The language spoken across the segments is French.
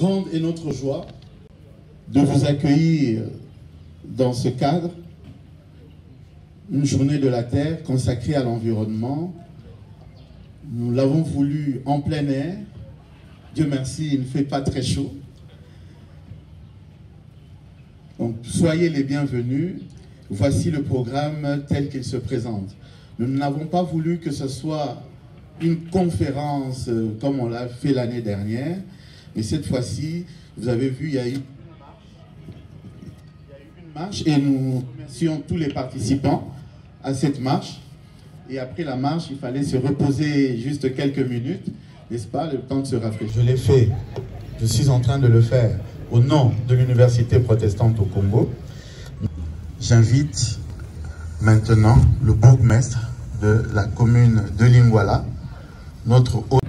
Grande est notre joie de vous accueillir dans ce cadre, une journée de la Terre consacrée à l'environnement. Nous l'avons voulu en plein air. Dieu merci, il ne fait pas très chaud. Donc, soyez les bienvenus. Voici le programme tel qu'il se présente. Nous n'avons pas voulu que ce soit une conférence comme on l'a fait l'année dernière, mais cette fois-ci, vous avez vu, il y a eu une marche et nous remercions tous les participants à cette marche. Et après la marche, il fallait se reposer juste quelques minutes, n'est-ce pas, le temps de se rafraîchir. Je l'ai fait, je suis en train de le faire au nom de l'Université protestante au Congo. J'invite maintenant le bourgmestre de la commune de Lingwala, notre hôte.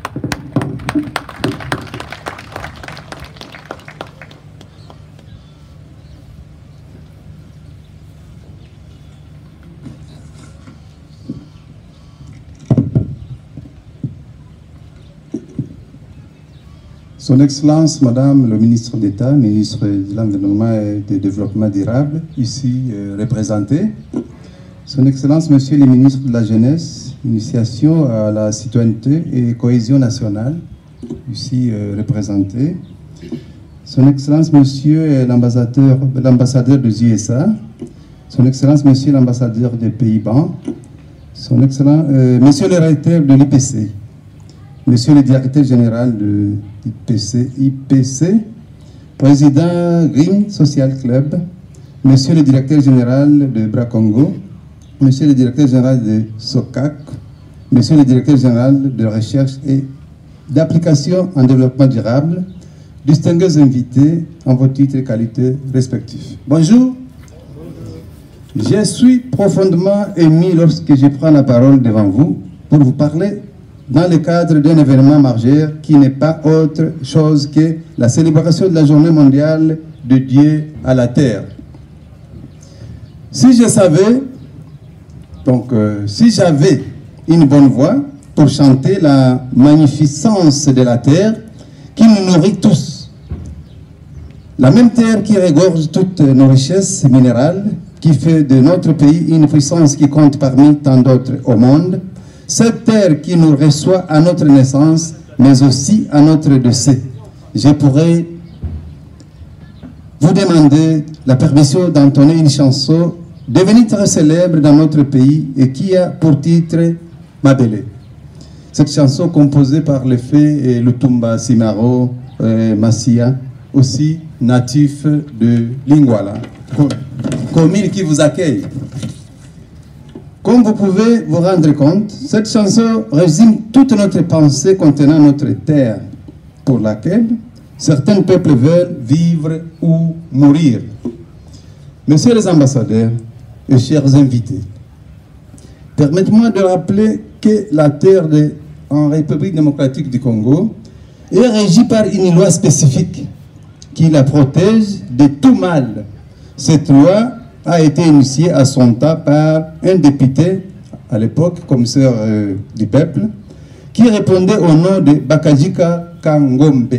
Son Excellence, Madame le ministre d'État, ministre de l'Environnement et du Développement durable, ici représenté. Son Excellence, Monsieur le ministre de la Jeunesse, Initiation à la citoyenneté et cohésion nationale, ici représenté. Son Excellence, Monsieur l'ambassadeur des USA. Son Excellence, Monsieur l'ambassadeur des Pays-Bas. Son Excellence, Monsieur le recteur de l'IPC. Monsieur le directeur général de IPC, président Green Social Club, Monsieur le directeur général de Bracongo, Monsieur le directeur général de SOCAC, Monsieur le directeur général de recherche et d'application en développement durable, distingués invités en vos titres et qualités respectifs. Bonjour. Je suis profondément ému lorsque je prends la parole devant vous pour vous parler dans le cadre d'un événement majeur qui n'est pas autre chose que la célébration de la journée mondiale dédiée à la Terre. Si je savais, si j'avais une bonne voix pour chanter la magnificence de la Terre qui nous nourrit tous, la même Terre qui regorge toutes nos richesses minérales, qui fait de notre pays une puissance qui compte parmi tant d'autres au monde, cette terre qui nous reçoit à notre naissance, mais aussi à notre décès. Je pourrais vous demander la permission d'entonner une chanson devenue très célèbre dans notre pays et qui a pour titre Mabele. Cette chanson composée par le fait Lutumba Simaro Massia, aussi natif de Lingwala, commune qui vous accueille. Comme vous pouvez vous rendre compte, cette chanson résume toute notre pensée contenant notre terre, pour laquelle certains peuples veulent vivre ou mourir. Messieurs les ambassadeurs et chers invités, permettez-moi de rappeler que la terre en République démocratique du Congo est régie par une loi spécifique qui la protège de tout mal. Cette loi a été initié à son temps par un député, à l'époque commissaire du peuple, qui répondait au nom de Bakajika Kangombe.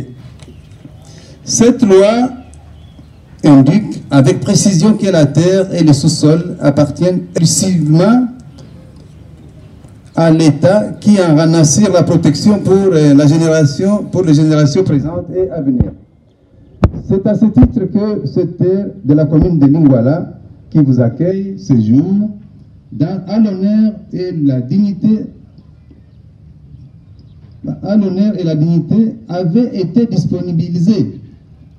Cette loi indique avec précision que la terre et le sous-sol appartiennent exclusivement à l'État qui en assure la protection pour les générations présentes et à venir. C'est à ce titre que cette terre de la commune de Lingwala qui vous accueille ce jour, à l'honneur et la dignité, avait été disponibilisée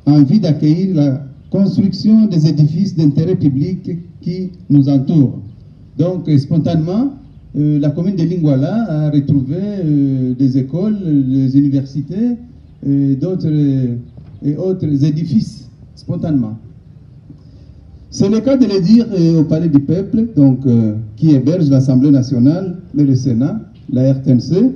en vue d'accueillir la construction des édifices d'intérêt public qui nous entourent. Donc, spontanément, la commune de Lingwala a retrouvé des écoles, des universités et autres édifices, spontanément. C'est le cas de le dire au Palais du Peuple, qui héberge l'Assemblée nationale et le Sénat, la RTNC,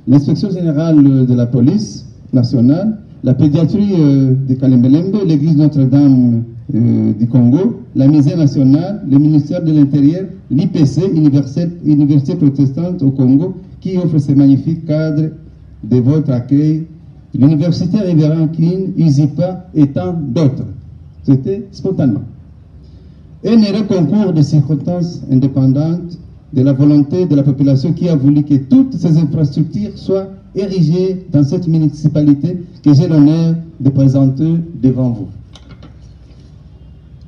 l'Inspection générale de la police nationale, la pédiatrie de Kalembelembe, l'église Notre-Dame du Congo, la Musée nationale, le ministère de l'Intérieur, l'IPC, Université protestante au Congo, qui offre ce magnifique cadre de votre accueil l'université Révérend King, ISIPA et tant d'autres. C'était spontanément. Un heureux concours de circonstances indépendantes de la volonté de la population qui a voulu que toutes ces infrastructures soient érigées dans cette municipalité que j'ai l'honneur de présenter devant vous.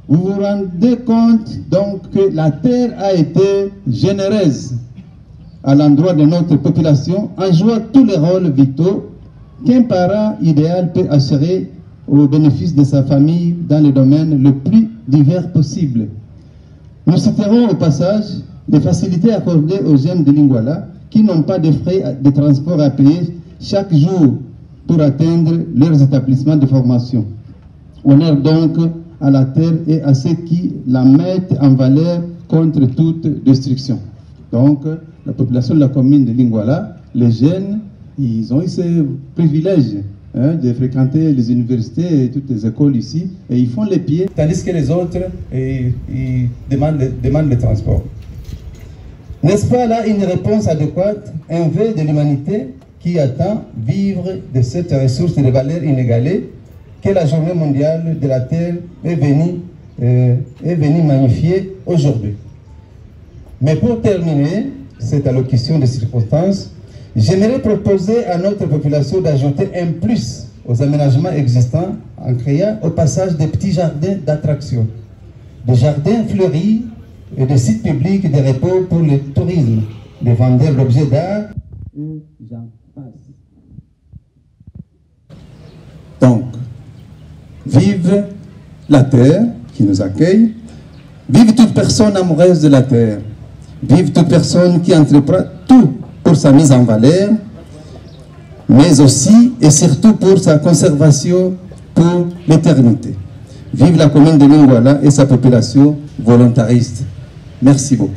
Vous vous rendez compte donc que la terre a été généreuse à l'endroit de notre population en jouant tous les rôles vitaux qu'un parent idéal peut assurer au bénéfice de sa famille dans les domaines le plus divers possible. Nous citerons au passage les facilités accordées aux jeunes de Lingwala qui n'ont pas de frais de transport à payer chaque jour pour atteindre leurs établissements de formation. Honneur donc à la terre et à ceux qui la mettent en valeur contre toute destruction. Donc, la population de la commune de Lingwala, les jeunes, ils ont eu ce privilège de fréquenter les universités et toutes les écoles ici, et ils font les pieds, tandis que les autres, ils demandent le transport. N'est-ce pas là une réponse adéquate, un vœu de l'humanité qui attend vivre de cette ressource de valeur inégalée que la journée mondiale de la Terre est venue magnifier aujourd'hui. Mais pour terminer cette allocution de circonstances, j'aimerais proposer à notre population d'ajouter un plus aux aménagements existants en créant au passage des petits jardins d'attraction, des jardins fleuris et des sites publics de repos pour le tourisme, des vendeurs d'objets d'art et j'en passe. Donc, vive la terre qui nous accueille, vive toute personne amoureuse de la terre, vive toute personne qui entreprend tout pour sa mise en valeur, mais aussi et surtout pour sa conservation pour l'éternité. Vive la commune de Lingwala et sa population volontariste. Merci beaucoup.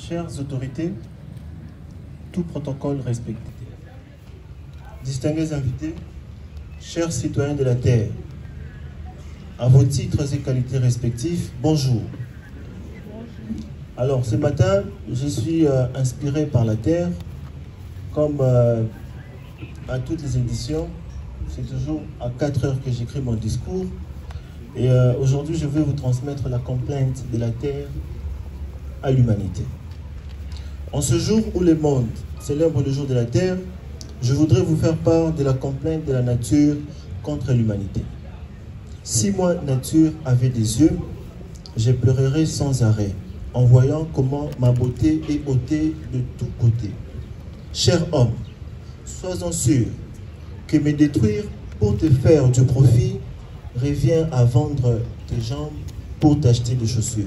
Chères autorités, tout protocole respecté. Distingués invités, chers citoyens de la Terre, à vos titres et qualités respectifs, bonjour. Alors, ce matin, je suis inspiré par la Terre, comme à toutes les éditions. C'est toujours à 4 heures que j'écris mon discours. Et aujourd'hui, je vais vous transmettre la complainte de la Terre à l'humanité. En ce jour où le monde célèbre le jour de la Terre, je voudrais vous faire part de la complainte de la nature contre l'humanité. Si moi, nature, avait des yeux, je pleurerais sans arrêt en voyant comment ma beauté est ôtée de tous côtés. Cher homme, sois-en sûr que me détruire pour te faire du profit revient à vendre tes jambes pour t'acheter des chaussures.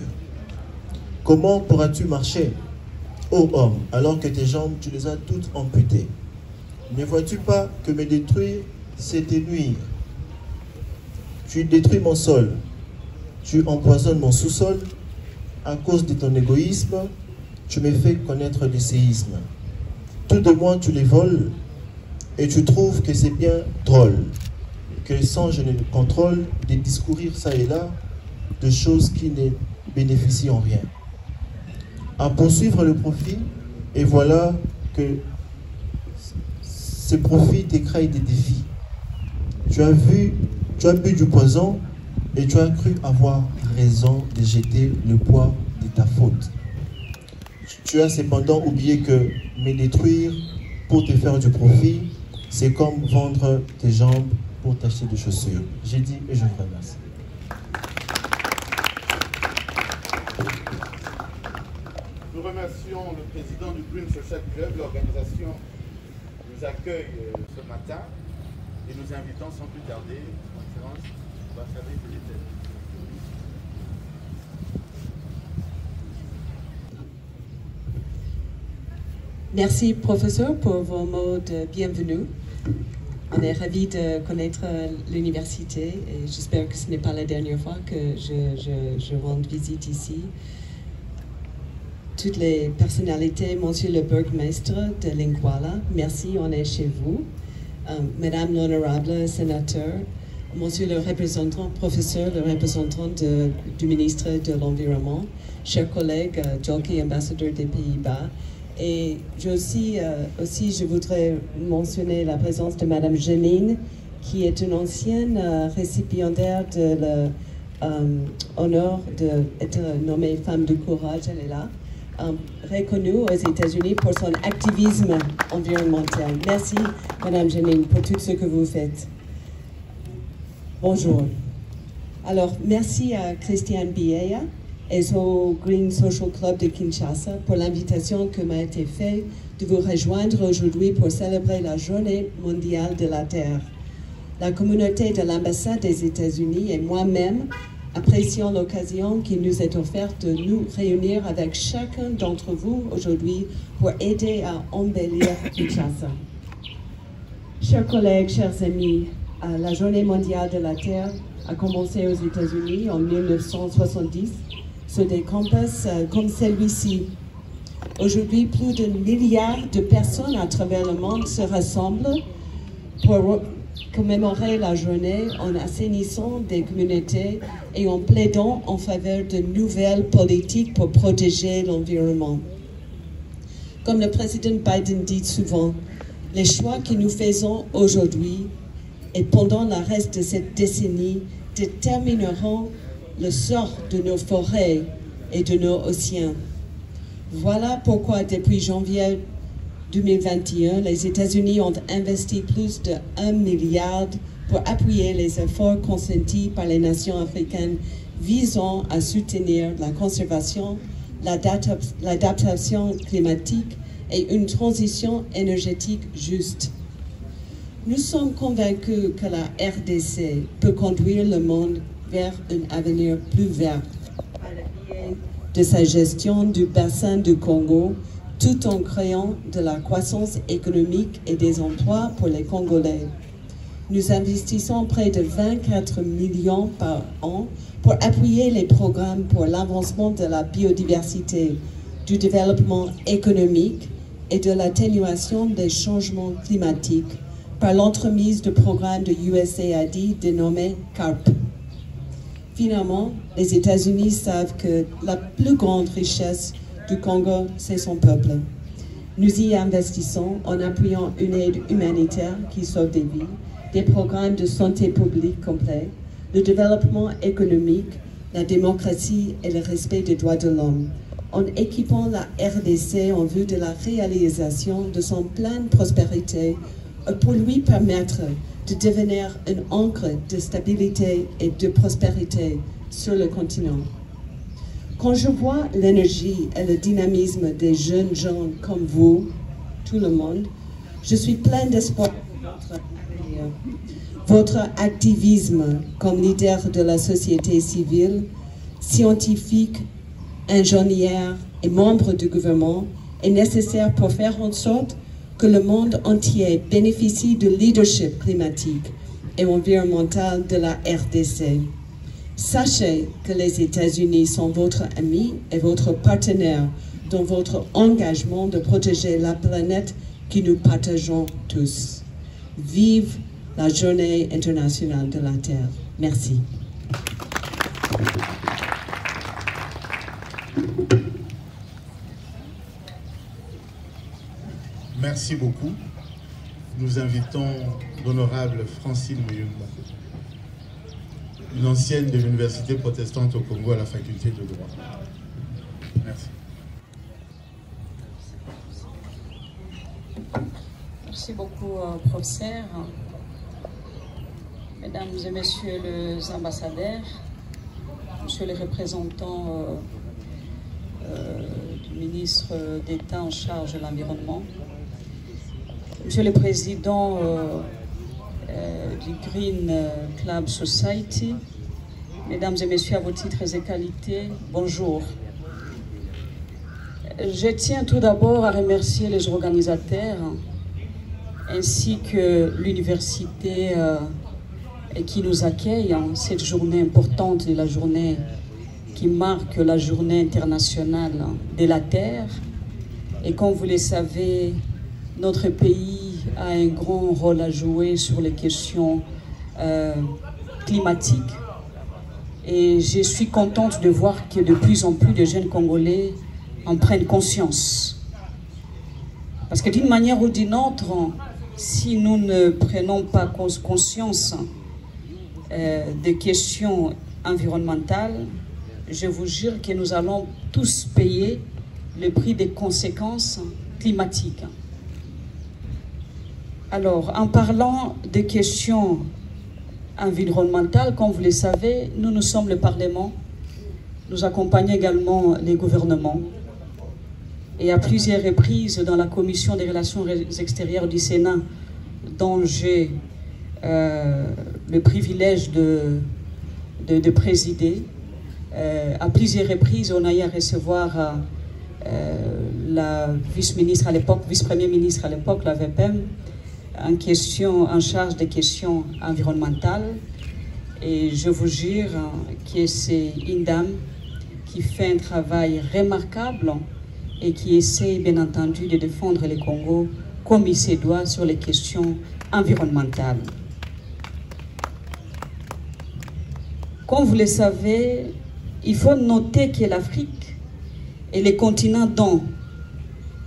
Comment pourras-tu marcher, ô homme, alors que tes jambes, tu les as toutes amputées? Ne vois-tu pas que me détruire, c'est te nuire? Tu détruis mon sol, tu empoisonnes mon sous-sol. À cause de ton égoïsme, tu me fais connaître des séismes. Tout de moi, tu les voles et tu trouves que c'est bien drôle que sans je ne contrôle de discourir ça et là de choses qui ne bénéficient en rien. À poursuivre le profit, et voilà que ce profit t'écraille des défis. Tu as bu du poison et tu as cru avoir raison de jeter le poids de ta faute. Tu as cependant oublié que me détruire pour te faire du profit, c'est comme vendre tes jambes pour t'acheter des chaussures. J'ai dit et je vous remercie. Nous remercions le président du Green Social Club. L'organisation nous accueille ce matin et nous invitons sans plus tarder, Excellence, l'ambassadeur de l'État. Merci, professeur, pour vos mots de bienvenue. On est ravis de connaître l'université et j'espère que ce n'est pas la dernière fois que je rends visite ici. Toutes les personnalités, Monsieur le Burgmestre de Linguala, merci, on est chez vous. Madame l'honorable sénateur, Monsieur le représentant, professeur, le représentant du ministre de l'Environnement, chers collègues, Jolki, ambassadeur des Pays-Bas. Et aussi, je voudrais mentionner la présence de Madame Janine, qui est une ancienne récipiendaire de l'honneur d'être nommée femme du courage, elle est là. Reconnue aux États-Unis pour son activisme environnemental. Merci, Madame Janine, pour tout ce que vous faites. Bonjour. Alors, merci à Christiane Biella et au Green Social Club de Kinshasa pour l'invitation qui m'a été faite de vous rejoindre aujourd'hui pour célébrer la Journée mondiale de la Terre. La communauté de l'ambassade des États-Unis et moi-même apprécions l'occasion qui nous est offerte de nous réunir avec chacun d'entre vous aujourd'hui pour aider à embellir Kinshasa. Chers collègues, chers amis, la Journée mondiale de la Terre a commencé aux États-Unis en 1970 sur des campus comme celui-ci. Aujourd'hui, plus d'un milliard de personnes à travers le monde se rassemblent pour commémorer la journée en assainissant des communautés et en plaidant en faveur de nouvelles politiques pour protéger l'environnement. Comme le président Biden dit souvent, les choix que nous faisons aujourd'hui et pendant le reste de cette décennie détermineront le sort de nos forêts et de nos océans. Voilà pourquoi depuis janvier 2021, les États-Unis ont investi plus de 1 milliard pour appuyer les efforts consentis par les nations africaines visant à soutenir la conservation, l'adaptation climatique et une transition énergétique juste. Nous sommes convaincus que la RDC peut conduire le monde vers un avenir plus vert par le biais de sa gestion du bassin du Congo, tout en créant de la croissance économique et des emplois pour les Congolais. Nous investissons près de 24 millions par an pour appuyer les programmes pour l'avancement de la biodiversité, du développement économique et de l'atténuation des changements climatiques par l'entremise de programmes de USAID dénommés CARP. Finalement, les États-Unis savent que la plus grande richesse du Congo, c'est son peuple. Nous y investissons en appuyant une aide humanitaire qui sauve des vies, des programmes de santé publique complets, le développement économique, la démocratie et le respect des droits de l'homme, en équipant la RDC en vue de la réalisation de son plan de prospérité pour lui permettre de devenir une ancre de stabilité et de prospérité sur le continent. Quand je vois l'énergie et le dynamisme des jeunes gens comme vous, tout le monde, je suis plein d'espoir pour votre avenir. Votre activisme comme leader de la société civile, scientifique, ingénieur et membre du gouvernement est nécessaire pour faire en sorte que le monde entier bénéficie du leadership climatique et environnemental de la RDC. Sachez que les États-Unis sont votre ami et votre partenaire dans votre engagement de protéger la planète que nous partageons tous. Vive la Journée internationale de la Terre. Merci. Merci beaucoup. Nous invitons l'honorable Francine Muyumba, une ancienne de l'Université protestante au Congo à la faculté de droit. Merci. Merci beaucoup, professeur. Mesdames et messieurs les ambassadeurs, monsieur le représentant du ministre d'État en charge de l'environnement, monsieur le président du Green Club Society, mesdames et messieurs, à vos titres et qualités, bonjour. Je tiens tout d'abord à remercier les organisateurs ainsi que l'université qui nous accueille en cette journée importante de la journée qui marque la journée internationale de la Terre. Et comme vous le savez, notre pays a un grand rôle à jouer sur les questions climatiques. Et je suis contente de voir que de plus en plus de jeunes Congolais en prennent conscience. Parce que d'une manière ou d'une autre, si nous ne prenons pas conscience des questions environnementales, je vous jure que nous allons tous payer le prix des conséquences climatiques. Alors, en parlant des questions environnementales, comme vous le savez, nous sommes le Parlement, nous accompagnons également les gouvernements. Et à plusieurs reprises, dans la Commission des relations extérieures du Sénat, dont j'ai le privilège de présider, à plusieurs reprises, on a eu à recevoir la vice-ministre à l'époque, vice-premier ministre à l'époque, la VPM, en charge des questions environnementales. Et je vous jure que c'est une dame qui fait un travail remarquable et qui essaie bien entendu de défendre le Congo comme il se doit sur les questions environnementales. Comme vous le savez, il faut noter que l'Afrique est le continent dont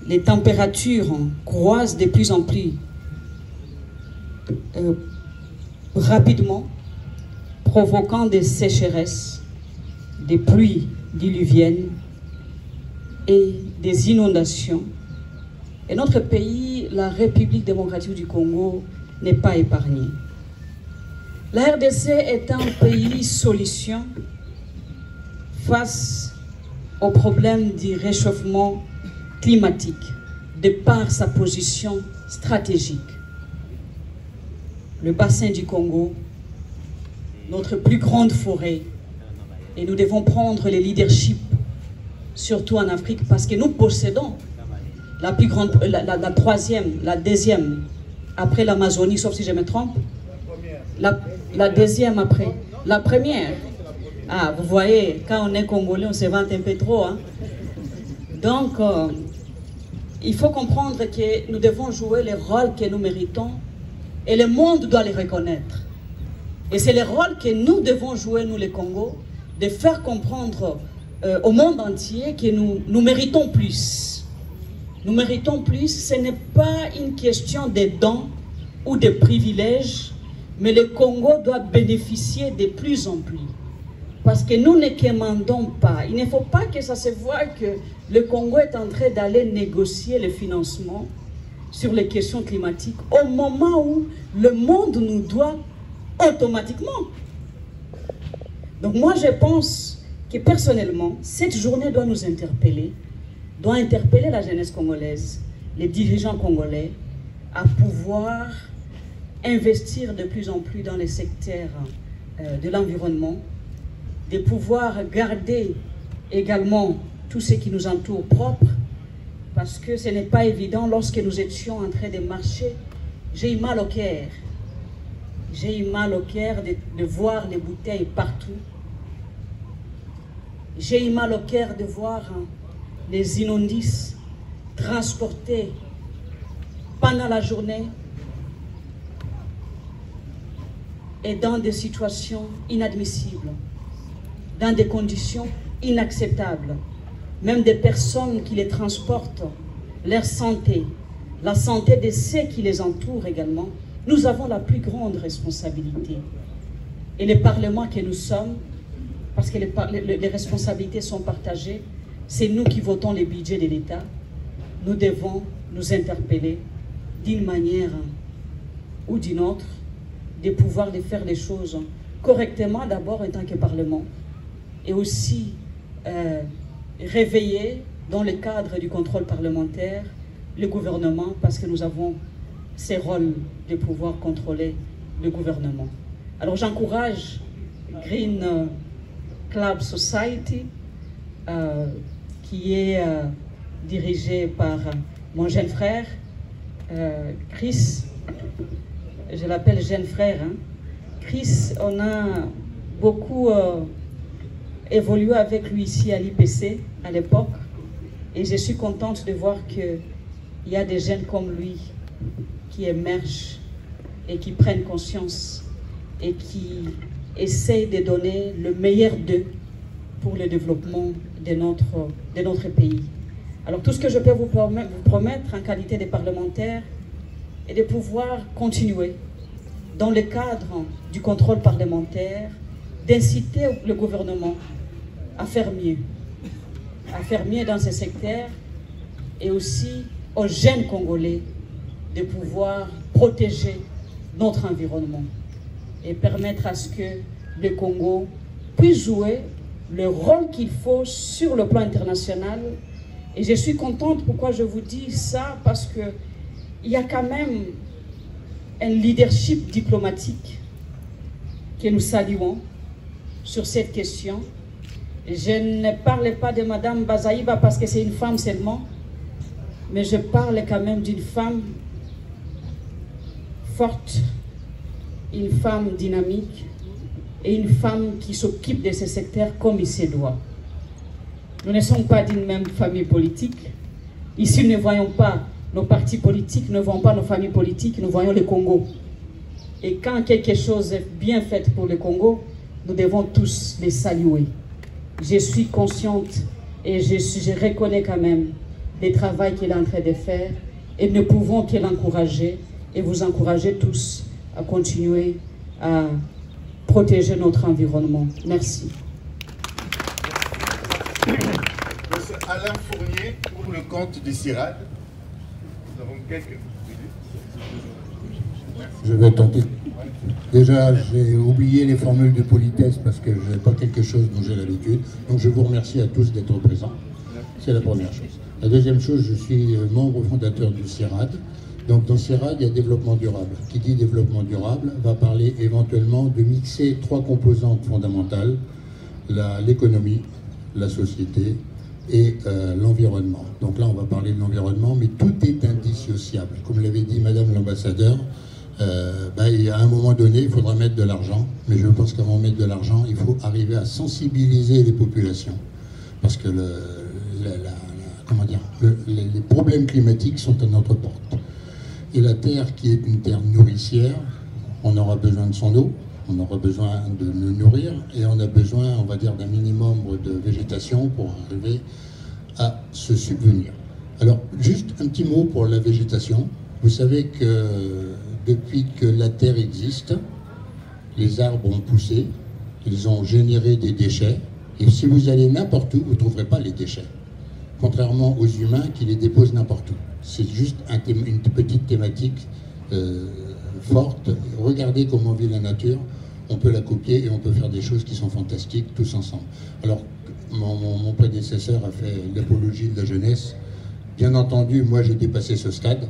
les températures croissent de plus en plus rapidement, provoquant des sécheresses, des pluies diluviennes et des inondations. Et notre pays, la République démocratique du Congo, n'est pas épargné. La RDC est un pays solution face au problème du réchauffement climatique, de par sa position stratégique. Le bassin du Congo, notre plus grande forêt, et nous devons prendre le leadership, surtout en Afrique, parce que nous possédons la plus grande, la troisième, la deuxième, après l'Amazonie, sauf si je me trompe, la deuxième après, la première. Ah, vous voyez, quand on est Congolais, on se vante un peu trop. Hein? Donc, il faut comprendre que nous devons jouer les rôles que nous méritons et le monde doit les reconnaître. Et c'est le rôle que nous devons jouer, nous les Congos, de faire comprendre au monde entier que nous méritons plus. Nous méritons plus, ce n'est pas une question de dons ou de privilèges, mais le Congo doit bénéficier de plus en plus. Parce que nous ne commandons pas. Il ne faut pas que ça se voie que le Congo est en train d'aller négocier le financement sur les questions climatiques au moment où le monde nous doit automatiquement. Donc moi je pense que personnellement, cette journée doit nous interpeller, doit interpeller la jeunesse congolaise, les dirigeants congolais, à pouvoir investir de plus en plus dans les secteurs de l'environnement, de pouvoir garder également tout ce qui nous entoure propre, parce que ce n'est pas évident lorsque nous étions en train de marcher. J'ai eu mal au cœur. J'ai eu mal au cœur de voir les bouteilles partout. J'ai eu mal au cœur de voir les immondices transportés pendant la journée et dans des situations inadmissibles, dans des conditions inacceptables. Même des personnes qui les transportent, leur santé, la santé de ceux qui les entourent également, nous avons la plus grande responsabilité. Et le Parlement que nous sommes, parce que les responsabilités sont partagées, c'est nous qui votons les budgets de l'État, nous devons nous interpeller d'une manière ou d'une autre, de pouvoir faire les choses correctement d'abord en tant que Parlement, et aussi réveiller dans le cadre du contrôle parlementaire le gouvernement, parce que nous avons ces rôles de pouvoir contrôler le gouvernement. Alors j'encourage Green Club Society, qui est dirigé par mon jeune frère, Chris, je l'appelle jeune frère. Hein. Chris, on a beaucoup évolué avec lui ici à l'IPC à l'époque. Et je suis contente de voir qu'il y a des jeunes comme lui qui émergent et qui prennent conscience et qui essayent de donner le meilleur d'eux pour le développement de notre pays. Alors tout ce que je peux vous promettre en qualité de parlementaire est de pouvoir continuer dans le cadre du contrôle parlementaire, d'inciter le gouvernement à faire mieux dans ce secteur et aussi aux jeunes Congolais de pouvoir protéger notre environnement et permettre à ce que le Congo puisse jouer le rôle qu'il faut sur le plan international. Et je suis contente, pourquoi je vous dis ça, parce qu'il y a quand même un leadership diplomatique que nous saluons sur cette question. Je ne parle pas de Madame Bazaïba parce que c'est une femme seulement, mais je parle quand même d'une femme forte, une femme dynamique et une femme qui s'occupe de ce secteur comme il se doit. Nous ne sommes pas d'une même famille politique. Ici, nous ne voyons pas nos partis politiques, nous ne voyons pas nos familles politiques, nous voyons le Congo. Et quand quelque chose est bien fait pour le Congo, nous devons tous les saluer. Je suis consciente et je reconnais quand même le travail qu'il est en train de faire et nous ne pouvons que l'encourager et vous encourager tous à continuer à protéger notre environnement. Merci. Monsieur Alain Fournier, pour le compte du CIRAD. Nous avons quelques minutes. Je vais tenter. Déjà, j'ai oublié les formules de politesse parce que je n'ai pas quelque chose dont j'ai l'habitude. Donc je vous remercie à tous d'être présents. C'est la première chose. La deuxième chose, je suis membre fondateur du CIRAD. Donc dans CIRAD, il y a développement durable. Qui dit développement durable va parler éventuellement de mixer trois composantes fondamentales, l'économie, la société et l'environnement. Donc là, on va parler de l'environnement, mais tout est indissociable. Comme l'avait dit Madame l'ambassadeur, il y a un moment donné, il faudra mettre de l'argent, mais je pense qu'avant de mettre de l'argent, il faut arriver à sensibiliser les populations. Parce que les problèmes climatiques sont à notre porte. Et la Terre, qui est une terre nourricière, on aura besoin de son eau, on aura besoin de nous nourrir, et on a besoin, on va dire, d'un minimum de végétation pour arriver à se subvenir. Alors, juste un petit mot pour la végétation. Vous savez que depuis que la Terre existe, les arbres ont poussé, ils ont généré des déchets, et si vous allez n'importe où, vous ne trouverez pas les déchets. Contrairement aux humains qui les déposent n'importe où. C'est juste une petite thématique forte. Regardez comment vit la nature, on peut la copier et on peut faire des choses qui sont fantastiques tous ensemble. Alors, mon prédécesseur a fait l'apologie de la jeunesse. Bien entendu, moi j'ai dépassé ce stade,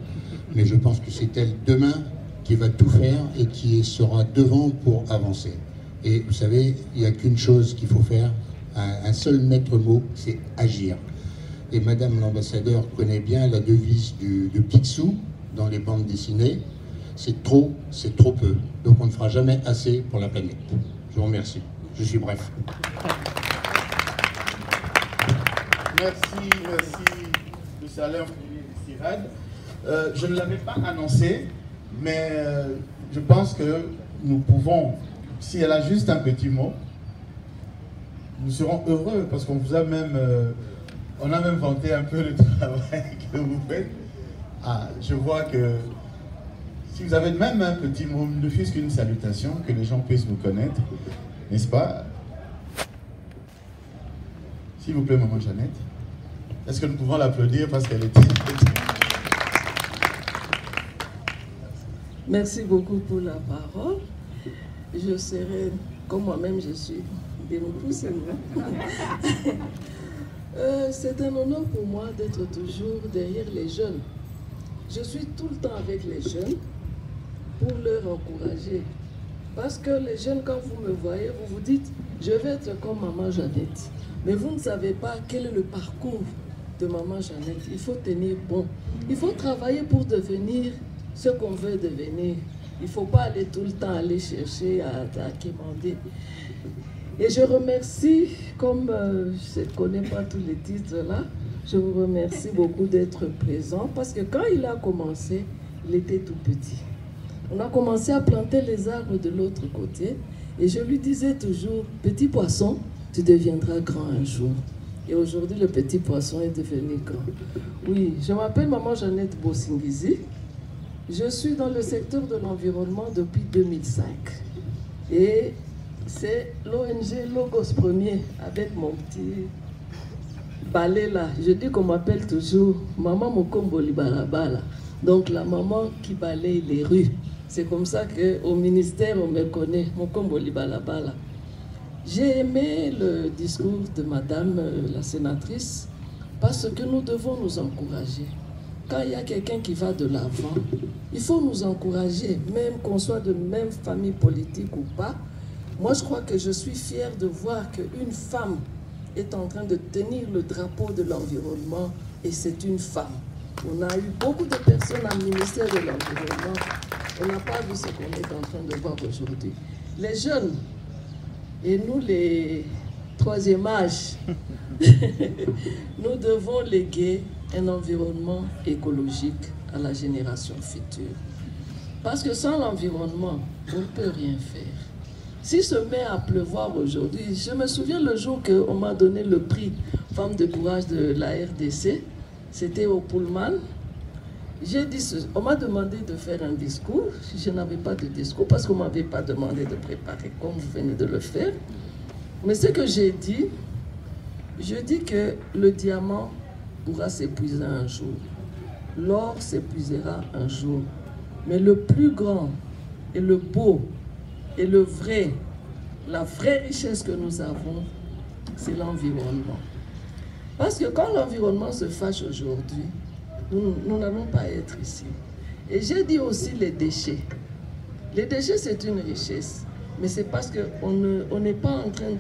mais je pense que c'est elle demain qui va tout faire et qui sera devant pour avancer. Et vous savez, il n'y a qu'une chose qu'il faut faire, un seul maître mot, c'est agir. Et Madame l'ambassadeur connaît bien la devise de Picsou dans les bandes dessinées. C'est trop peu. Donc on ne fera jamais assez pour la planète. Je vous remercie. Je suis bref. Merci, M. Alain Fournier du CIRAD. Je ne l'avais pas annoncé, mais je pense que nous pouvons, si elle a juste un petit mot, nous serons heureux parce qu'on vous a même... on a même vanté un peu le travail que vous faites. Ah, je vois que si vous avez même un petit mot, ne fût-ce qu'une salutation, que les gens puissent vous connaître, n'est-ce pas? S'il vous plaît, Maman Jeannette. Est-ce que nous pouvons l'applaudir parce qu'elle était... Merci beaucoup pour la parole. Je serai, comme moi-même, je suis démocrate. C'est un honneur pour moi d'être toujours derrière les jeunes. Je suis tout le temps avec les jeunes pour leur encourager. Parce que les jeunes, quand vous me voyez, vous vous dites, je vais être comme Maman Jeannette. Mais vous ne savez pas quel est le parcours de Maman Jeannette. Il faut tenir bon. Il faut travailler pour devenir ce qu'on veut devenir. Il ne faut pas aller tout le temps aller chercher à quémander. Et je remercie, comme je ne connais pas tous les titres là, je vous remercie beaucoup d'être présent parce que quand il a commencé, il était tout petit. On a commencé à planter les arbres de l'autre côté et je lui disais toujours, petit poisson, tu deviendras grand un jour. Et aujourd'hui, le petit poisson est devenu grand. Oui, je m'appelle Maman Jeannette Bosingizi. Je suis dans le secteur de l'environnement depuis 2005. Et c'est l'ONG Logos Premier avec mon petit balai là. Je dis qu'on m'appelle toujours Maman Mokombo Libarabala. Donc la maman qui balaye les rues. C'est comme ça qu'au ministère on me connaît, Mokombo Libarabala. J'ai aimé le discours de madame la sénatrice parce que nous devons nous encourager. Quand il y a quelqu'un qui va de l'avant, il faut nous encourager, même qu'on soit de même famille politique ou pas. Moi, je crois que je suis fière de voir qu'une femme est en train de tenir le drapeau de l'environnement et c'est une femme. On a eu beaucoup de personnes au ministère de l'Environnement. On n'a pas vu ce qu'on est en train de voir aujourd'hui. Les jeunes et nous, les troisième âge, nous devons léguer un environnement écologique à la génération future. Parce que sans l'environnement, on ne peut rien faire. Si se met à pleuvoir aujourd'hui, je me souviens le jour qu'on m'a donné le prix Femme de courage de la RDC, c'était au Pullman. J'ai dit, on m'a demandé de faire un discours. Je n'avais pas de discours parce qu'on ne m'avait pas demandé de préparer comme vous venez de le faire. Mais ce que j'ai dit, je dis que le diamant pourra s'épuiser un jour. L'or s'épuisera un jour. Mais le plus grand et le beau et le vrai, la vraie richesse que nous avons, c'est l'environnement. Parce que quand l'environnement se fâche aujourd'hui, nous n'allons pas être ici. Et j'ai dit aussi les déchets. Les déchets, c'est une richesse. Mais c'est parce qu'on n'est pas en train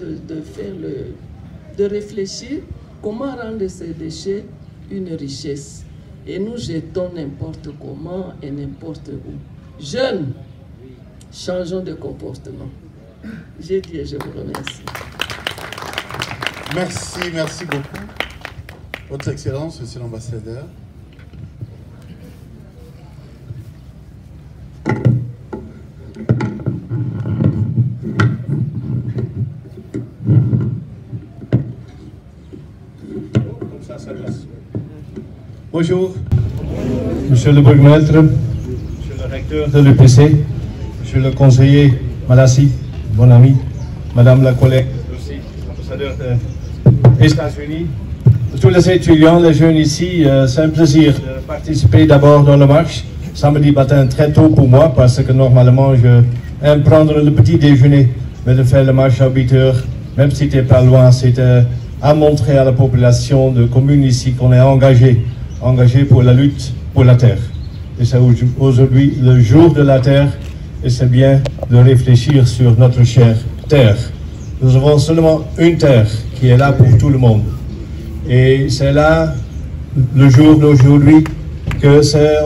de réfléchir comment rendre ces déchets une richesse. Et nous jetons n'importe comment et n'importe où. Jeunes, changeons de comportement. J'ai dit et je vous remercie. Merci beaucoup. Votre Excellence, Monsieur l'Ambassadeur. Bonjour, Monsieur le Burgmaître, Monsieur le Recteur de l'UPC, Monsieur le Conseiller Malassi, bon ami, Madame la collègue, aussi l'ambassadeur des États-Unis, tous les étudiants, les jeunes ici, c'est un plaisir de participer d'abord dans la marche, samedi matin très tôt pour moi, parce que normalement je aime prendre le petit déjeuner, mais de faire la marche à 8 heures, même si c'était pas loin, c'était à montrer à la population de commune ici qu'on est engagé pour la lutte pour la terre. Et c'est aujourd'hui le jour de la terre et c'est bien de réfléchir sur notre chère terre. Nous avons seulement une terre qui est là pour tout le monde. Et c'est là, le jour d'aujourd'hui,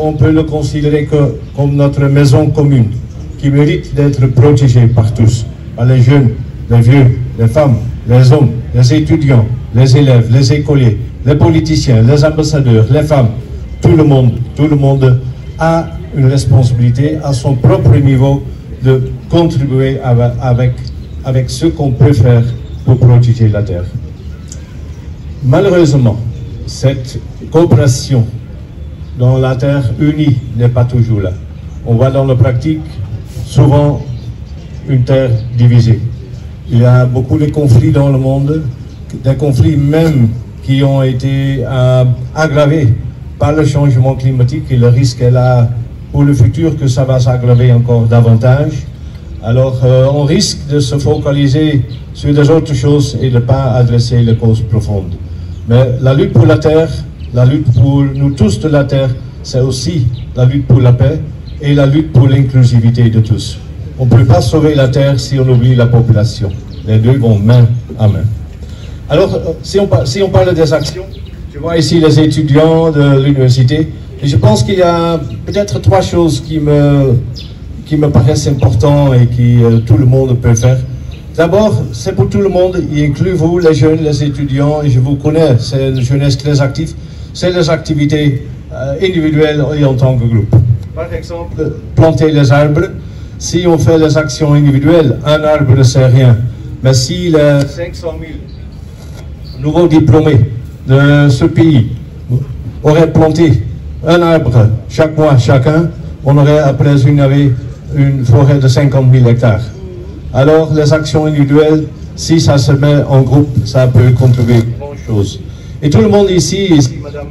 on peut le considérer comme notre maison commune, qui mérite d'être protégée par tous, par les jeunes, les vieux, les femmes, les hommes, les étudiants, les élèves, les écoliers, les politiciens, les ambassadeurs, les femmes, tout le monde a une responsabilité à son propre niveau de contribuer avec ce qu'on peut faire pour protéger la terre. Malheureusement, cette coopération dans la terre unie n'est pas toujours là. On voit dans la pratique souvent une terre divisée. Il y a beaucoup de conflits dans le monde, des conflits même qui ont été aggravés par le changement climatique et le risque est là pour le futur que ça va s'aggraver encore davantage. Alors on risque de se focaliser sur des autres choses et de ne pas adresser les causes profondes. Mais la lutte pour la terre, la lutte pour nous tous de la terre, c'est aussi la lutte pour la paix et la lutte pour l'inclusivité de tous. On ne peut pas sauver la terre si on oublie la population. Les deux vont main à main. Alors, si on parle des actions, je vois ici les étudiants de l'université, et je pense qu'il y a peut-être trois choses qui qui me paraissent importants et que tout le monde peut faire. D'abord, c'est pour tout le monde, y inclut vous, les jeunes, les étudiants, et je vous connais, c'est une jeunesse très active, c'est les activités individuelles et en tant que groupe. Par exemple, planter les arbres. Si on fait les actions individuelles, un arbre ne sert à rien. Mais si les 500 000 nouveaux diplômés de ce pays auraient planté un arbre chaque mois chacun, on aurait après une forêt de 50 000 hectares. Alors les actions individuelles, si ça se met en groupe, ça peut contribuer grand chose. Et tout le monde ici Madame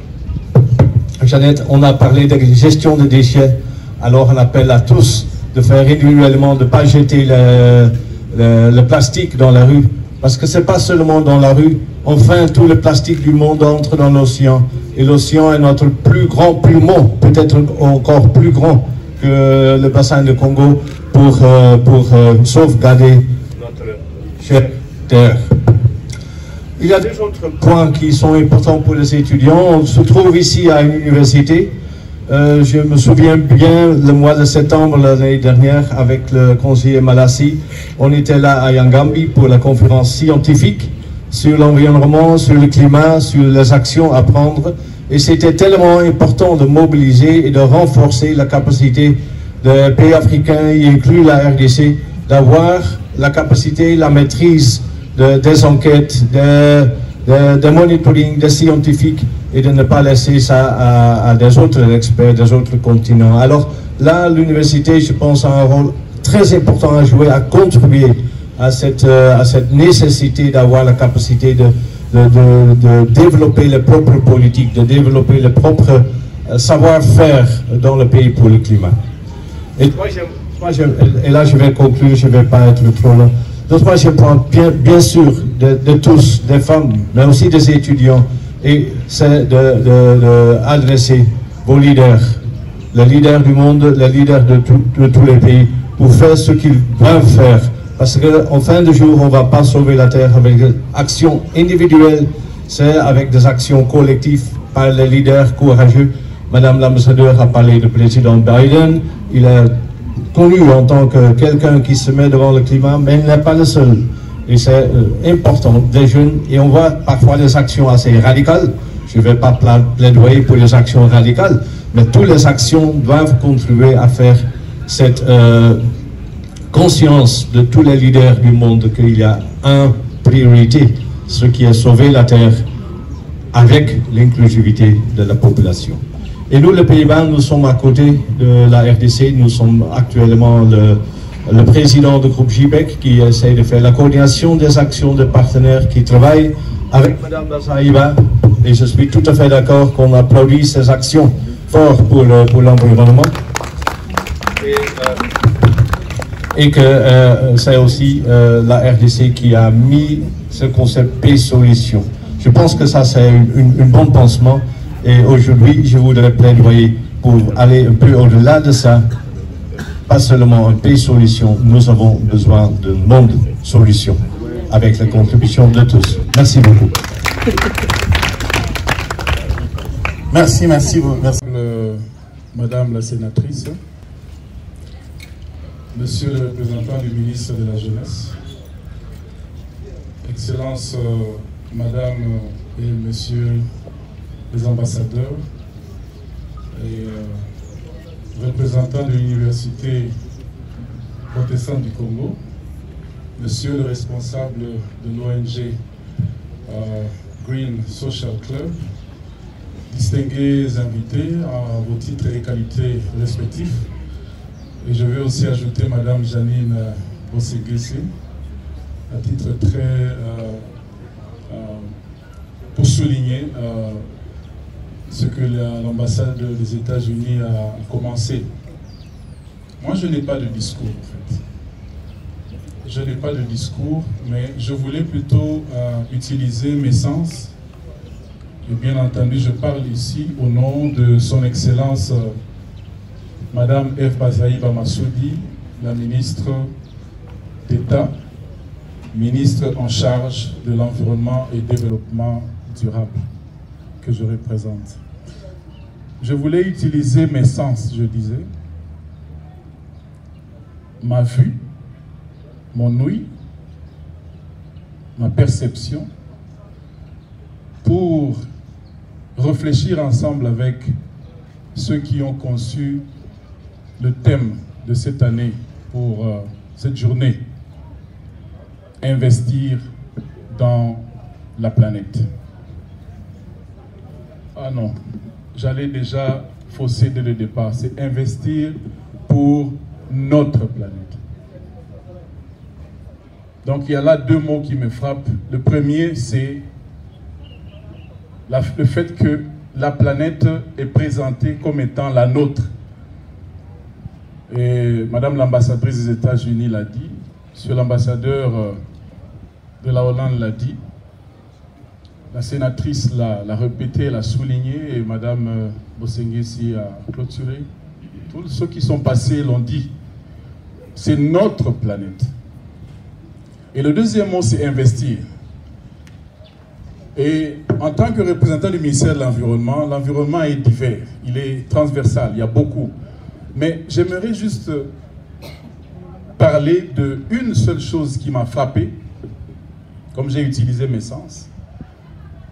Jeannette, on a parlé de gestion des déchets, alors on appelle à tous de faire individuellement, de ne pas jeter le plastique dans la rue, parce que ce n'est pas seulement dans la rue, enfin tout le plastique du monde entre dans l'océan, et l'océan est notre plus grand poumon, peut-être encore plus grand que le bassin de Congo, pour sauvegarder notre chère terre. Il y a deux autres points qui sont importants pour les étudiants. On se trouve ici à une université. Je me souviens bien, le mois de septembre l'année dernière, avec le conseiller Malassi, on était là à Yangambi pour la conférence scientifique sur l'environnement, sur le climat, sur les actions à prendre. Et c'était tellement important de mobiliser et de renforcer la capacité des pays africains, y inclut la RDC, d'avoir la capacité, la maîtrise des enquêtes, des monitoring, des scientifiques, et de ne pas laisser ça à des autres experts, des autres continents. Alors là, l'université, je pense, a un rôle très important à jouer, à contribuer à cette nécessité d'avoir la capacité de développer les propres politiques, de développer les propres savoir-faire dans le pays pour le climat. Et là, je vais conclure, je ne vais pas être trop long. Le troisième point, bien sûr, de tous, des femmes, mais aussi des étudiants, et c'est d'adresser vos leaders, les leaders du monde, les leaders de tous les pays, pour faire ce qu'ils doivent faire. Parce qu'en fin de jour, on ne va pas sauver la Terre avec des actions individuelles, c'est avec des actions collectives par les leaders courageux. Madame l'ambassadeur a parlé du président Biden, il est connu en tant que quelqu'un qui se met devant le climat, mais il n'est pas le seul. Et c'est important, des jeunes, et on voit parfois des actions assez radicales. Je ne vais pas plaidoyer pour les actions radicales, mais toutes les actions doivent contribuer à faire cette conscience de tous les leaders du monde qu'il y a une priorité, ce qui est sauver la Terre avec l'inclusivité de la population. Et nous, les Pays-Bas, nous sommes à côté de la RDC, nous sommes actuellement le président du groupe JBEC qui essaie de faire la coordination des actions des partenaires qui travaillent avec Mme Basaïba, et je suis tout à fait d'accord qu'on applaudit ces actions fortes pour l'environnement. Et que c'est aussi la RDC qui a mis ce concept P-Solution. Je pense que ça c'est un bon pansement, et aujourd'hui je voudrais plaidoyer pour aller un peu au-delà de ça. Pas seulement un P-Solution, nous avons besoin de monde solution avec la contribution de tous. Merci beaucoup. Merci. Madame la sénatrice, Monsieur le représentant du ministre de la Jeunesse, Excellences, Madame et Messieurs les ambassadeurs et représentants de l'Université protestante du Congo, Monsieur le responsable de l'ONG Green Social Club, distingués invités à vos titres et qualités respectifs. Et je vais aussi ajouter Madame Janine Bosségessé, à titre très pour souligner ce que l'ambassade des États-Unis a commencé. Moi, je n'ai pas de discours, en fait. Je n'ai pas de discours, mais je voulais plutôt utiliser mes sens. Et bien entendu, je parle ici au nom de son Excellence Madame F. Basaïba Massoudi, la ministre d'État, ministre en charge de l'environnement et développement durable que je représente. Je voulais utiliser mes sens, je disais, ma vue, mon ouïe, ma perception, pour réfléchir ensemble avec ceux qui ont conçu le thème de cette année pour cette journée, investir dans la planète. Ah non, j'allais déjà fausser dès le départ, c'est investir pour notre planète. Donc il y a là deux mots qui me frappent. Le premier, c'est le fait que la planète est présentée comme étant la nôtre. Et Madame l'ambassadrice des États-Unis l'a dit, Monsieur l'ambassadeur de la Hollande l'a dit, la sénatrice l'a répété, l'a souligné, et Madame Bosenghesi a clôturé. Tous ceux qui sont passés l'ont dit. C'est notre planète. Et le deuxième mot, c'est investir. Et en tant que représentant du ministère de l'Environnement est divers, il est transversal, il y a beaucoup. Mais j'aimerais juste parler d'une seule chose qui m'a frappé, comme j'ai utilisé mes sens.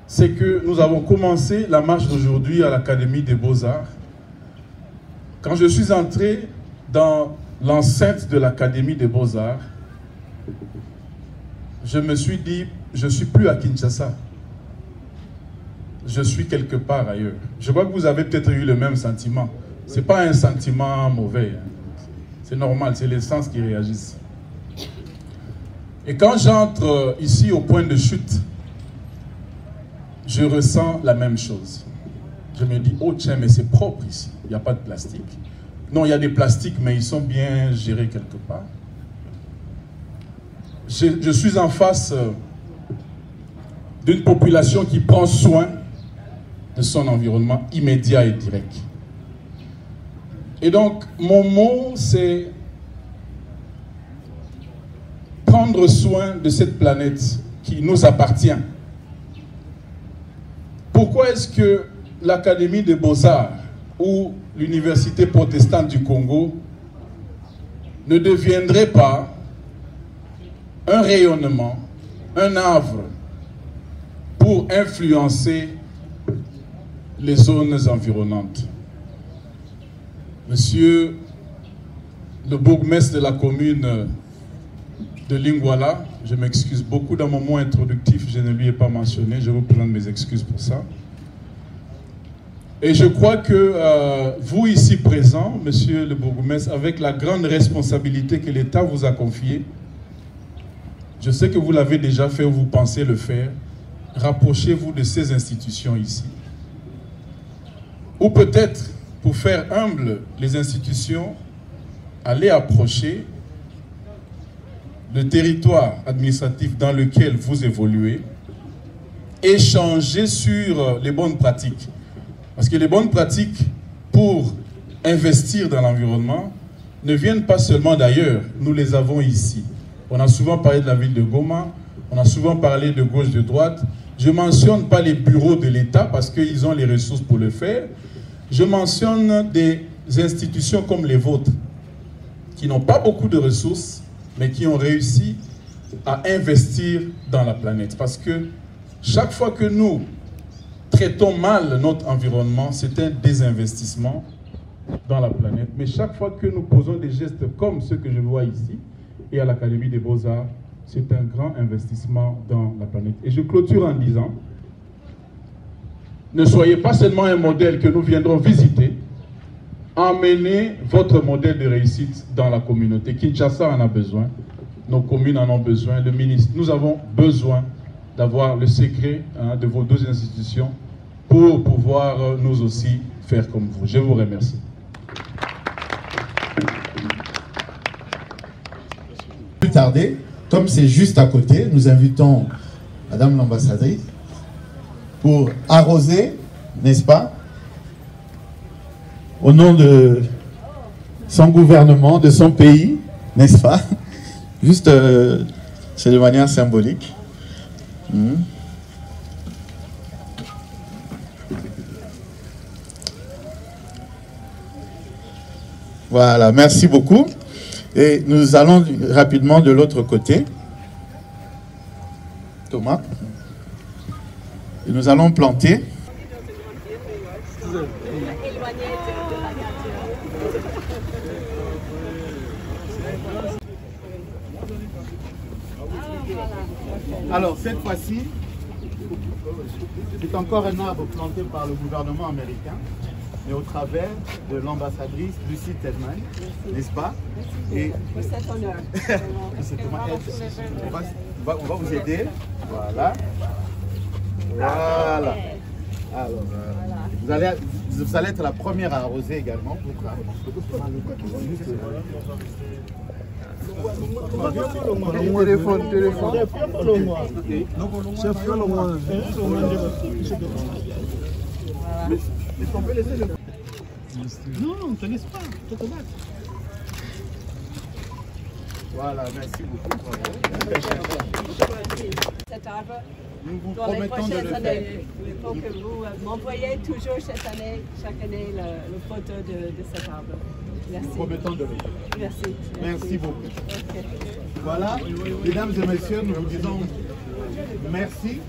C'est que nous avons commencé la marche d'aujourd'hui à l'Académie des Beaux-Arts. Quand je suis entré dans l'enceinte de l'Académie des Beaux-Arts, je me suis dit, je ne suis plus à Kinshasa. Je suis quelque part ailleurs. Je crois que vous avez peut-être eu le même sentiment. Ce n'est pas un sentiment mauvais. C'est normal, c'est les sens qui réagissent. Et quand j'entre ici au point de chute, je ressens la même chose. Je me dis, oh tiens, mais c'est propre ici. Il n'y a pas de plastique. Non, il y a des plastiques, mais ils sont bien gérés quelque part. Je suis en face d'une population qui prend soin de son environnement immédiat et direct. Et donc, mon mot, c'est prendre soin de cette planète qui nous appartient. Pourquoi est-ce que l'Académie des Beaux-Arts ou l'Université protestante du Congo ne deviendrait pas un rayonnement, un havre pour influencer les zones environnantes? Monsieur le bourgmestre de la commune de Lingwala, je m'excuse beaucoup, dans mon mot introductif, je ne lui ai pas mentionné, je vous présente mes excuses pour ça. Et je crois que vous ici présents, monsieur le bourgmestre, avec la grande responsabilité que l'État vous a confiée, je sais que vous l'avez déjà fait ou vous pensez le faire, rapprochez-vous de ces institutions ici. Ou peut-être, pour faire humble les institutions, allez approcher le territoire administratif dans lequel vous évoluez, échanger sur les bonnes pratiques. Parce que les bonnes pratiques pour investir dans l'environnement ne viennent pas seulement d'ailleurs, nous les avons ici. On a souvent parlé de la ville de Goma, on a souvent parlé de gauche, de droite. Je ne mentionne pas les bureaux de l'État parce qu'ils ont les ressources pour le faire. Je mentionne des institutions comme les vôtres, qui n'ont pas beaucoup de ressources, mais qui ont réussi à investir dans la planète. Parce que chaque fois que nous traitons mal notre environnement, c'est un désinvestissement dans la planète. Mais chaque fois que nous posons des gestes comme ceux que je vois ici, et à l'Académie des Beaux-Arts, c'est un grand investissement dans la planète. Et je clôture en disant, ne soyez pas seulement un modèle que nous viendrons visiter, emmenez votre modèle de réussite dans la communauté. Kinshasa en a besoin, nos communes en ont besoin, le ministre. Nous avons besoin d'avoir le secret de vos deux institutions pour pouvoir nous aussi faire comme vous. Je vous remercie. Plus tarder, comme c'est juste à côté, nous invitons Madame l'ambassadrice pour arroser, n'est-ce pas, au nom de son gouvernement, de son pays, n'est-ce pas? Juste, c'est de manière symbolique. Voilà, merci beaucoup. Et nous allons rapidement de l'autre côté. Thomas. Et nous allons planter. Alors, cette fois-ci, c'est encore un arbre planté par le gouvernement américain, mais au travers de l'ambassadrice Lucie Tedman, n'est-ce pas? Et pour cet honneur. on va vous aider. Voilà. Voilà. Alors, vous allez être la première à arroser également. Non, te laisse pas, Voilà, merci beaucoup. Cet arbre, nous vous dans les promettons de le prochaines faire. années, il faut que vous m'envoyez toujours chaque année, le photo de cet arbre. Merci. Nous promettons de le faire. Merci. Merci beaucoup. Okay. Voilà, mesdames et messieurs, nous vous disons merci.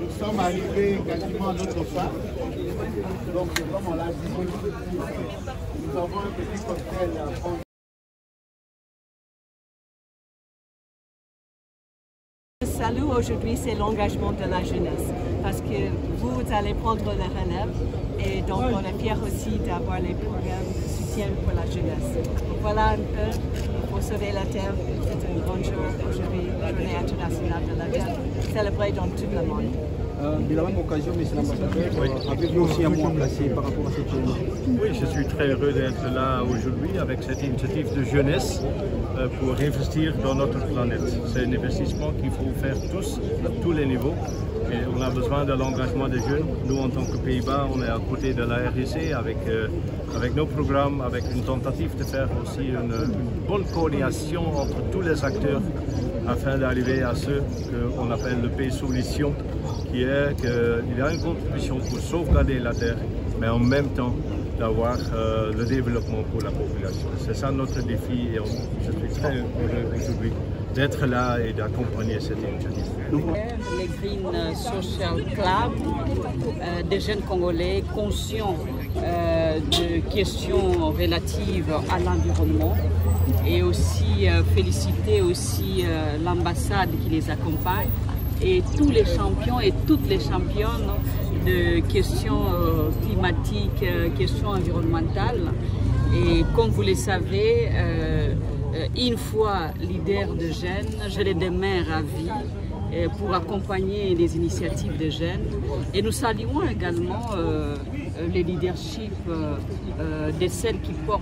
Nous sommes arrivés quasiment à notre fin. Donc, comme on l'a dit, nous avons un petit cocktail à prendre. Le salut aujourd'hui, c'est l'engagement de la jeunesse, parce que vous allez prendre la relève et donc on est fiers aussi d'avoir les programmes de soutien pour la jeunesse. Donc voilà un peu, pour sauver la Terre, c'est un grand jour aujourd'hui, Journée internationale de la Terre, célébrée dans tout le monde. De la même occasion, monsieur l'ambassadeur, avez-vous aussi un mot à placer par rapport à cette journée? Oui, je suis très heureux d'être là aujourd'hui avec cette initiative de jeunesse pour investir dans notre planète. C'est un investissement qu'il faut faire tous, à tous les niveaux. Et on a besoin de l'engagement des jeunes. Nous, en tant que Pays-Bas, on est à côté de la RDC avec nos programmes, avec une tentative de faire aussi une bonne coordination entre tous les acteurs afin d'arriver à ce qu'on appelle le P-Solution, qui est qu'il y a une contribution pour sauvegarder la Terre, mais en même temps d'avoir le développement pour la population. C'est ça notre défi et je suis très heureux aujourd'hui d'être là et d'accompagner cette initiative. Les Green Social Club, des jeunes Congolais conscients de questions relatives à l'environnement et aussi féliciter aussi l'ambassade qui les accompagne et tous les champions et toutes les championnes de questions climatiques, questions environnementales. Et comme vous le savez, une fois leader de jeunes, je les demeure à vie pour accompagner les initiatives de jeunes. Et nous saluons également le leadership de celles qui portent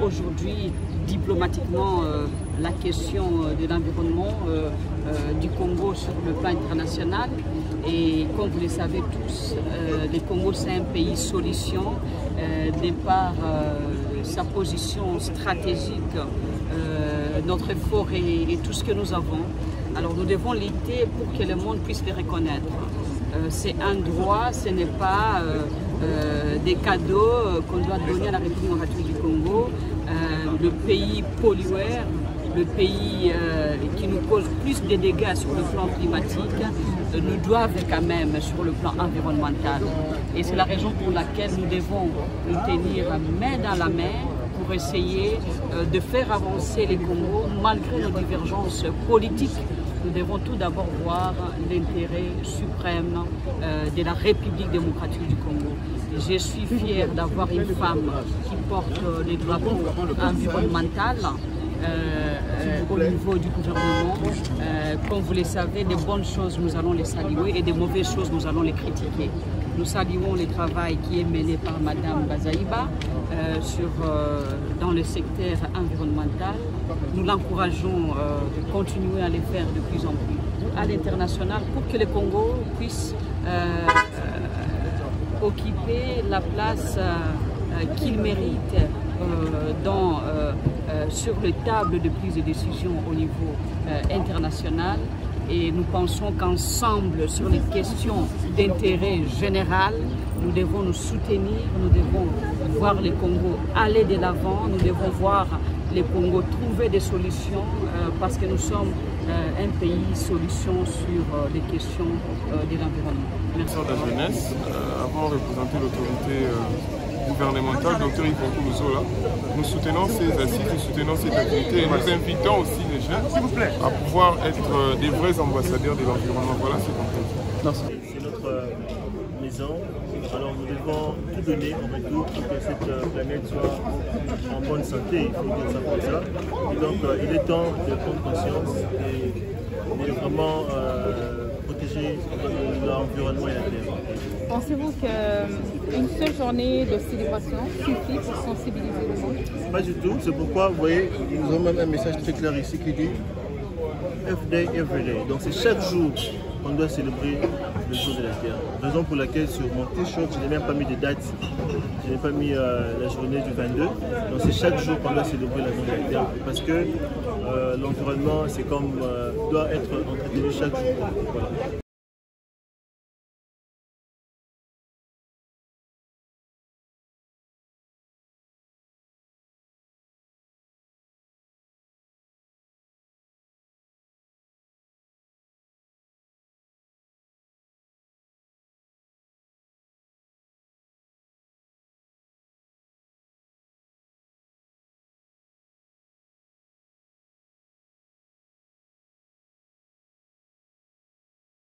aujourd'hui diplomatiquement la question de l'environnement du Congo sur le plan international. Et comme vous le savez tous, le Congo c'est un pays solution de par sa position stratégique, notre forêt et tout ce que nous avons. Alors nous devons lutter pour que le monde puisse les reconnaître. C'est un droit, ce n'est pas des cadeaux qu'on doit donner à la République démocratique du Congo. Le pays pollueur, le pays qui nous cause plus de dégâts sur le plan climatique, nous doivent quand même sur le plan environnemental. Et c'est la raison pour laquelle nous devons nous tenir main dans la main pour essayer de faire avancer les Congos malgré nos divergences politiques. Nous devons tout d'abord voir l'intérêt suprême de la République démocratique du Congo. Je suis fière d'avoir une femme qui porte les drapeaux environnementaux au niveau du gouvernement. Comme vous le savez, des bonnes choses, nous allons les saluer et des mauvaises choses, nous allons les critiquer. Nous saluons le travail qui est mené par Madame Bazaïba dans le secteur environnemental. Nous l'encourageons de continuer à le faire de plus en plus à l'international pour que le Congo puisse occuper la place qu'il mérite sur les tables de prise de décision au niveau international. Et nous pensons qu'ensemble, sur les questions d'intérêt général, nous devons nous soutenir, nous devons voir le Congo aller de l'avant, nous devons voir le Congo trouver des solutions parce que nous sommes un pays solution sur les questions de l'environnement. Merci. De la jeunesse, avant de représenter l'autorité gouvernementale, Dr Yves Nkoulouzola, nous soutenons ces assises, nous soutenons cette activité et nous invitons aussi les jeunes à pouvoir être des vrais ambassadeurs de l'environnement. Voilà ce qu'on peut. C'est notre maison, alors nous devons tout donner en retour pour que cette planète soit en bonne santé, il faut dire ça comme ça. Et donc il est temps de prendre conscience et de vraiment protéger l'environnement et la terre. Pensez-vous qu'une seule journée de célébration suffit pour sensibiliser le monde? Pas du tout, c'est pourquoi vous voyez, nous avons même un message très clair ici qui dit F-Day, Everyday. Donc c'est chaque jour qu'on doit célébrer le jour de la Terre. Raison pour laquelle sur mon t-shirt, je n'ai même pas mis de date, je n'ai pas mis la journée du 22. Donc c'est chaque jour qu'on doit célébrer la journée de la Terre. Parce que l'environnement, c'est comme doit être entretenu chaque jour. Voilà.